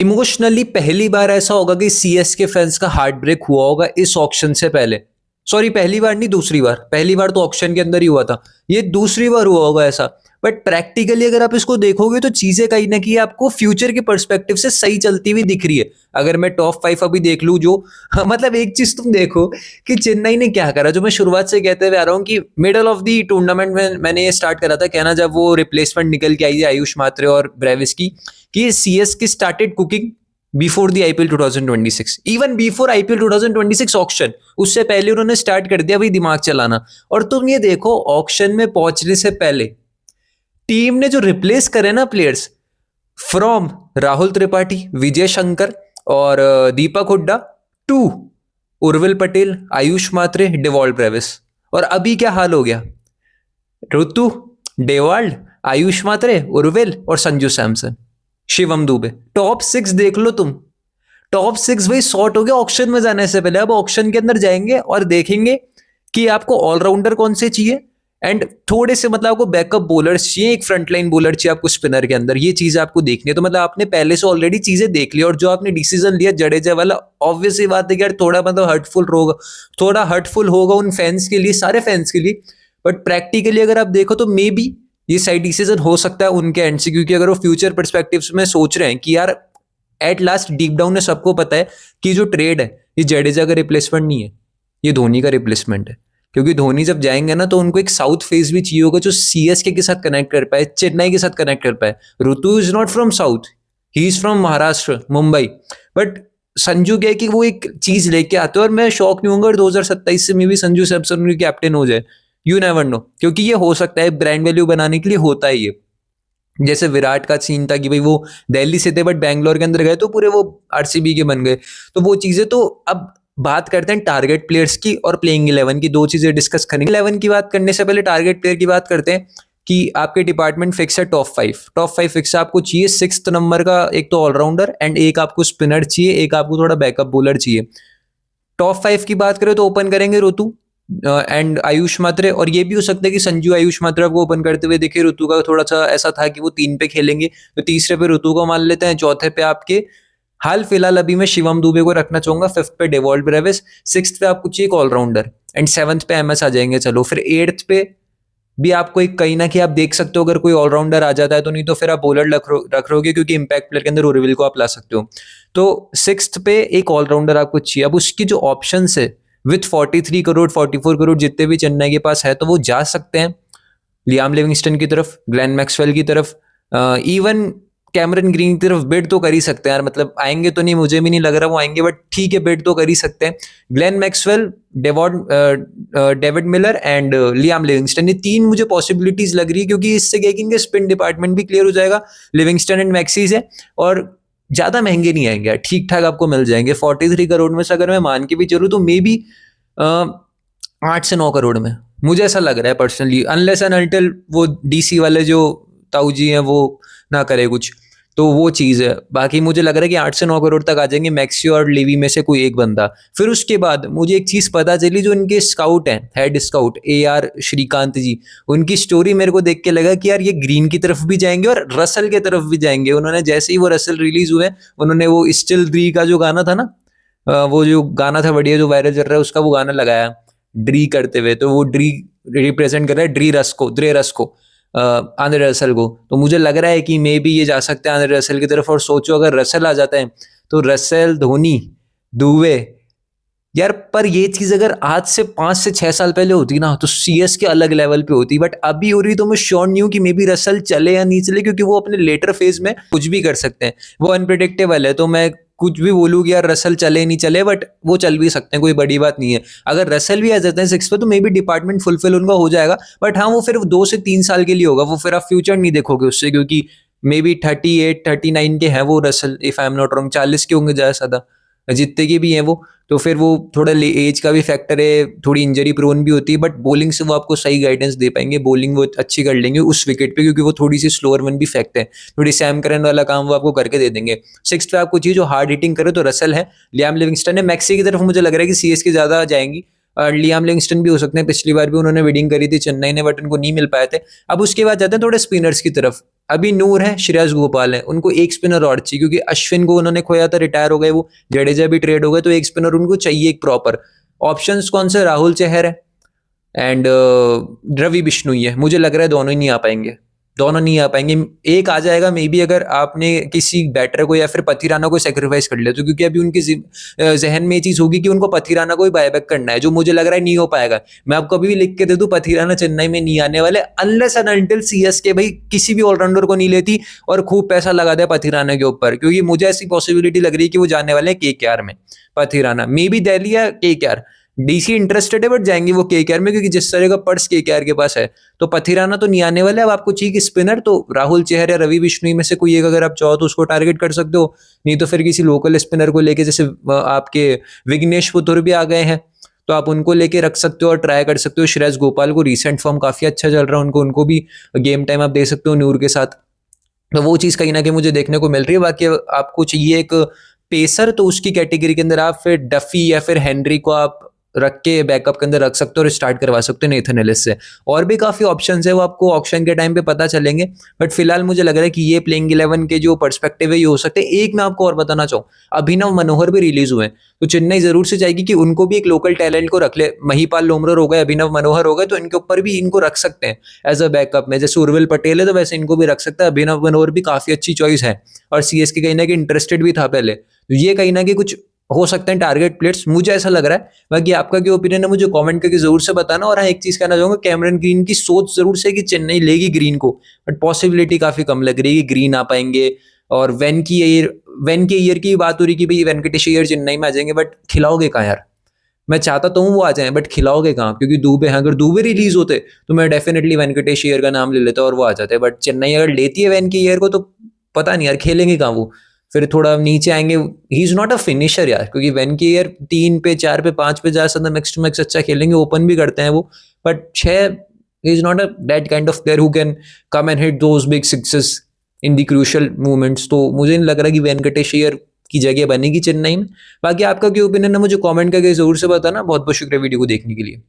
Emotionally पहली बार ऐसा होगा कि सीएस के फैंस का हार्ट ब्रेक हुआ होगा इस ऑक्शन से पहले। सॉरी, पहली बार नहीं, दूसरी बार। पहली बार तो ऑक्शन के अंदर ही हुआ था, ये दूसरी बार हुआ होगा ऐसा। बट प्रैक्टिकली अगर आप इसको देखोगे तो चीजें कहीं ना कहीं आपको फ्यूचर के पर्सपेक्टिव से सही चलती हुई दिख रही है। अगर मैं टॉप 5 अभी देख लूं जो मतलब एक चीज तुम देखो कि चेन्नई ने क्या करा, जो मैं शुरुआत से कहते हुए आ रहा हूँ कि मिडल ऑफ द टूर्नामेंट में मैंने ये स्टार्ट करा था कहना, जब वो रिप्लेसमेंट निकल के आई है आयुष मात्रे और ब्रेविस की, कि सीएस की started cooking before the IPL 2026, even before IPL 2026 auction, उससे पहले उन्होंने स्टार्ट कर दिया भाई दिमाग चलाना। और तुम ये देखो ऑक्शन में पहुंचने से पहले टीम ने जो रिप्लेस करे ना प्लेयर्स, फ्रॉम राहुल त्रिपाठी, विजय शंकर और Deepak Hooda to Urvil Patel, Ayush Mhatre, Dewald Brevis, और अभी क्या हाल हो गया, ऋतु, डेवाल्ड, आयुष मात्रे, उर्विल और संजू सैमसन, शिवम दुबे। टॉप 6 देख लो तुम, टॉप 6 भाई शॉर्ट हो गया ऑक्शन में जाने से पहले। अब ऑक्शन के अंदर जाएंगे और देखेंगे कि आपको ऑलराउंडर कौन से चाहिए एंड थोड़े से मतलब आपको बैकअप बॉलर्स चाहिए, एक फ्रंटलाइन बॉलर चाहिए आपको स्पिनर के अंदर, ये चीज आपको देखनी है। तो मतलब आपने पहले से ऑलरेडी चीजें देख ली, और जो आपने डिसीजन लिया जडेजा वाला, ऑब्वियस ही बात है कि यार थोड़ा मतलब हर्टफुल होगा, थोड़ा हर्टफुल होगा उन फैंस के लिए, सारे फैंस के लिए। बट प्रैक्टिकली अगर आप देखो तो मे बी ये सही डिसीजन हो सकता है उनके एंड से, क्योंकि अगर वो फ्यूचर परस्पेक्टिव में सोच रहे हैं कि यार एट लास्ट डीप डाउन में सबको पता है कि जो ट्रेड है ये जडेजा का रिप्लेसमेंट नहीं है, ये धोनी का रिप्लेसमेंट है। क्योंकि धोनी जब जाएंगे ना तो उनको एक साउथ फेस भी चाहिए होगा जो सीएसके के साथ कनेक्ट कर पाए, चेन्नई के साथ कनेक्ट कर पाए। Ritu is not from south, he is from Maharashtra, Mumbai. But Sanju क्या है कि वो एक चीज लेके आते हैं, और मैं शौक नहीं होऊंगा 2027 से में भी संजू सैमसन कैप्टन हो जाए, यू नेवर नो, क्योंकि ये हो सकता है, ब्रांड वैल्यू बनाने के लिए होता है ये। जैसे विराट का सीन था कि भाई वो दिल्ली से थे बट बैंगलोर के अंदर गए तो पूरे वो आरसीबी के बन गए। तो वो चीजें, तो अब बात करते हैं टारगेट प्लेयर्स की और प्लेइंग 11 की, दो चीजें डिस्कस करेंगे। 11 की बात करने से पहले टारगेट प्लेयर की बात करते हैं कि आपके डिपार्टमेंट फिक्स है टॉप 5, टॉप 5 फिक्स है। आपको चाहिए 6th नंबर का एक तो ऑलराउंडर एंड एक आपको स्पिनर चाहिए, एक आपको थोड़ा बैकअप बॉलर चाहिए। टॉप 5 की बात करें तो ओपन करेंगे ऋतु एंड आयुष मात्रे, और ये भी हो सकता है कि संजू आयुष मात्रा को ओपन करते हुए देखे। ऋतु का थोड़ा सा ऐसा था कि वो 3 पे खेलेंगे, तो तीसरे पे ऋतु को मान लेते हैं, चौथे पे आपके हाल फिलहाल अभी मैं शिवम दुबे को रखना चाहूंगा, 5th पे डेवॉल्ट ब्रेविस, 6th पे आपको चाहिए एक ऑलराउंडर एंड 7th पे एमएस आ जाएंगे। चलो फिर 8th पे भी आपको एक कहीं ना कहीं आप देख सकते हो, अगर कोई ऑलराउंडर आ जाता है तो, नहीं तो फिर आप बॉलर रख रहोगे क्योंकि इंपैक्ट प्लेयर के अंदर उर्विल को आप ला सकते हो। तो 6th पे एक ऑलराउंडर आपको चाहिए। अब उसकी जो ऑप्शन है विथ 43 करोड़ 44 करोड़ जितने भी चेन्नई के पास है, तो वो जा सकते हैं लियाम लिविंगस्टन की तरफ, ग्लेन मैक्सवेल की तरफ, इवन कैमरन ग्रीन की तरफ बिड तो कर ही सकते हैं यार। मतलब आएंगे तो नहीं, मुझे भी नहीं लग रहा वो आएंगे, बट ठीक है बिड तो कर ही सकते हैं। Glenn Maxwell, David Miller and Liam Livingstone, ये 3 मुझे पॉसिबिलिटीज लग रही है, क्योंकि इससे क्या कि स्पिन डिपार्टमेंट भी क्लियर हो जाएगा। लिविंगस्टन एंड मैक्सी से, और ज्यादा महंगे नहीं आएंगे, ठीक ठाक आपको मिल जाएंगे। 43 करोड़ में से अगर मैं मान के भी चलूँ तो मे बी 8 से 9 करोड़ में, मुझे ऐसा लग रहा है पर्सनली, अनलेस एंड अनटिल वो डीसी वाले जो ताऊ जी हैं वो ना करे कुछ, तो वो चीज़ है। बाकी मुझे लग रहा है कि 8 से 9 करोड़ तक आ जाएंगे मैक्सी और लिवी में से कोई एक बंदा। फिर उसके बाद मुझे एक चीज़ पता चली, जो इनके स्काउट हैं, हेड स्काउट AR श्रीकांत जी, उनकी स्टोरी मेरे को देख के लगा कि यार ये ग्रीन की तरफ भी जाएंगे और रसल की तरफ भी जाएंगे। उन्होंने जैसे ही वो रसल रिलीज हुए, उन्होंने वो स्टिल ड्री का जो गाना था ना, वो जो गाना था बढ़िया जो वायरल चल रहा है, उसका वो गाना लगाया ड्री करते हुए, तो वो ड्री रिप्रेजेंट कर रहा है ड्रे रस को, आंद्रे रसल को। तो मुझे लग रहा है कि मे बी ये जा सकते हैं आंद्रे रसल की तरफ। और सोचो अगर रसल आ जाता है तो रसल, धोनी, दुबे यार, पर ये चीज अगर आज से 5 से 6 साल पहले होती ना तो सीएस के अलग लेवल पे होती। बट अभी हो रही तो मैं श्योर नहीं हूँ कि मे बी रसल चले या नहीं चले, क्योंकि वो अपने लेटर फेज में कुछ भी कर सकते हैं, वो अनप्रिडिक्टेबल है। तो मैं कुछ भी बोलूँ कि यार रसल चले नहीं चले, बट वो चल भी सकते हैं, कोई बड़ी बात नहीं है। अगर रसल भी आ जाते हैं 6 पे तो मे बी डिपार्टमेंट फुलफिल उनका हो जाएगा। बट हाँ, वो फिर 2 से 3 साल के लिए होगा, वो फिर आप फ्यूचर नहीं देखोगे उससे, क्योंकि मे बी 38 39 के हैं वो Russell, if I am not wrong, 40 के होंगे ज़्यादा ज्यादा जितने के भी हैं वो। तो फिर वो थोड़ा एज का भी फैक्टर है, थोड़ी इंजरी प्रोन भी होती है, बट बॉलिंग से वो आपको सही गाइडेंस दे पाएंगे, बॉलिंग वो अच्छी कर लेंगे उस विकेट पे, क्योंकि वो थोड़ी सी स्लोअर वन भी फेंकते हैं, थोड़ी सैम करन वाला काम वो आपको करके दे देंगे। 6th पे आपको चाहिए जो हार्ड हिटिंग करे तो रसल है, लियाम लिविंगस्टन है। मैक्सी की तरफ मुझे लग रहा है कि सीएस की ज्यादा जाएंगी, लियाम लिविंगस्टन भी हो सकते हैं, पिछली बार भी उन्होंने बिडिंग करी थी चेन्नई ने बट उनको नहीं मिल पाए थे। अब उसके बाद जाते हैं थोड़े स्पिनर्स की तरफ। अभी नूर है, श्रेयस गोपाल है, उनको एक स्पिनर और चाहिए क्योंकि अश्विन को उन्होंने खोया था, रिटायर हो गए वो, जडेजा भी ट्रेड हो गए, तो एक स्पिनर उनको चाहिए एक प्रॉपर। ऑप्शंस कौन से? राहुल चहर है एंड रवि बिश्नोई है। मुझे लग रहा है दोनों ही नहीं आ पाएंगे, दोनों नहीं आ पाएंगे। एक आ जाएगा मे बी अगर आपने किसी बैटर को या फिर पथिराना को सेक्रीफाइस कर लिया तो, क्योंकि अभी उनके जहन में ये चीज होगी कि उनको पथिराना को ही बायबैक करना है, जो मुझे लग रहा है नहीं हो पाएगा। मैं आपको अभी भी लिख के दे दूं, पथिराना चेन्नई में नहीं आने वाले अनलेस एंड अनटिल सीएसके भाई किसी भी ऑलराउंडर को नहीं लेती और खूब पैसा लगा दे पथिराना के ऊपर, क्योंकि मुझे ऐसी पॉसिबिलिटी लग रही है कि वो जाने वाले हैं केकेआर में। पथिराना मे बी दिल्ली या केकेआर, डीसी इंटरेस्टेड है बट जाएंगे वो केकेआर में, क्योंकि जिस तरह का पर्स केकेआर के पास है। तो पथिराना तो नहीं आने वाला है। अब आपको चाहिए कि स्पिनर, तो राहुल चहर या रवि बिश्नोई में से कोई एक अगर आप चाहो तो उसको टारगेट कर सकते हो, नहीं तो फिर किसी लोकल स्पिनर को लेके, जैसे आपके विघ्नेश पुथुर भी आ गए हैं तो आप उनको लेके रख सकते हो और ट्राई कर सकते हो। श्रेयस गोपाल को रिसेंट फॉर्म काफी अच्छा चल रहा है, उनको भी गेम टाइम आप दे सकते हो नूर के साथ। तो वो चीज कहीं ना कहीं मुझे देखने को मिल रही है। बाकी आपको चाहिए एक पेसर, तो उसकी कैटेगरी के अंदर आप फिर डफी या फिर हेनरी को आप रख के बैकअप के अंदर रख सकते हो और स्टार्ट करवा सकते हो नेथन एलिस से। और भी काफी ऑप्शंस है, वो आपको ऑप्शन के टाइम पे पता चलेंगे, बट फिलहाल मुझे लग रहा है कि ये प्लेइंग 11 के जो पर्सपेक्टिव है ये हो सकते हैं। एक मैं आपको और बताना चाहूँ, अभिनव मनोहर भी रिलीज हुए हैं, तो चेन्नई जरूर से चाहेगी कि उनको भी एक लोकल टैलेंट को रख ले। महिपाल लोमरर हो गए, अभिनव मनोहर हो गए, तो इनके ऊपर भी इनको रख सकते हैं एज अ बैकअप में। जैसे उर्विल पटेल है तो वैसे इनको भी रख सकता है। अभिनव मनोहर भी काफी अच्छी चॉइस है और सीएसके कहीं ना कहीं इंटरेस्टेड भी था पहले, तो ये कहीं ना कहीं कुछ हो सकते हैं टारगेट प्लेयर्स, मुझे ऐसा लग रहा है। बाकी आपका क्या ओपिनियन है मुझे कमेंट करके जरूर से बताना। और हाँ, एक चीज कहना चाहूंगा, कैमरन ग्रीन की सोच जरूर से कि चेन्नई लेगी ग्रीन को, बट पॉसिबिलिटी काफी कम लग रही है कि ग्रीन आ पाएंगे। और वेन के ईयर की बात हो रही कि भाई वेंकटेश अय्यर चेन्नई में आ जाएंगे, बट खिलाओगे कहाँ यार? मैं चाहता तो हूँ वो आ जाए, बट खिलाओगे कहाँ? क्योंकि दुबे हैं, अगर दुबे रिलीज होते तो मैं डेफिनेटली वेंकटेश अय्यर का नाम ले लेता और वो आ जाते, बट चेन्नई अगर लेती है वेन के ईयर को तो पता नहीं यार खेलेंगे कहाँ वो, फिर थोड़ा नीचे आएंगे। He is not a finisher यार, क्योंकि वेन के ईयर 3 पे 4 पे 5 पे जा सकता, मैक्स टू मैक्स अच्छा खेलेंगे, ओपन भी करते हैं वो, but 6 he is not a that kind of player who can come and hit those big sixes in the crucial moments. तो मुझे नहीं लग रहा कि वेंकटेश अय्यर की जगह बनेगी चेन्नई में। बाकी आपका क्या ओपिनियन है मुझे कमेंट करके जरूर से बताना। बहुत बहुत शुक्रिया वीडियो को देखने के लिए।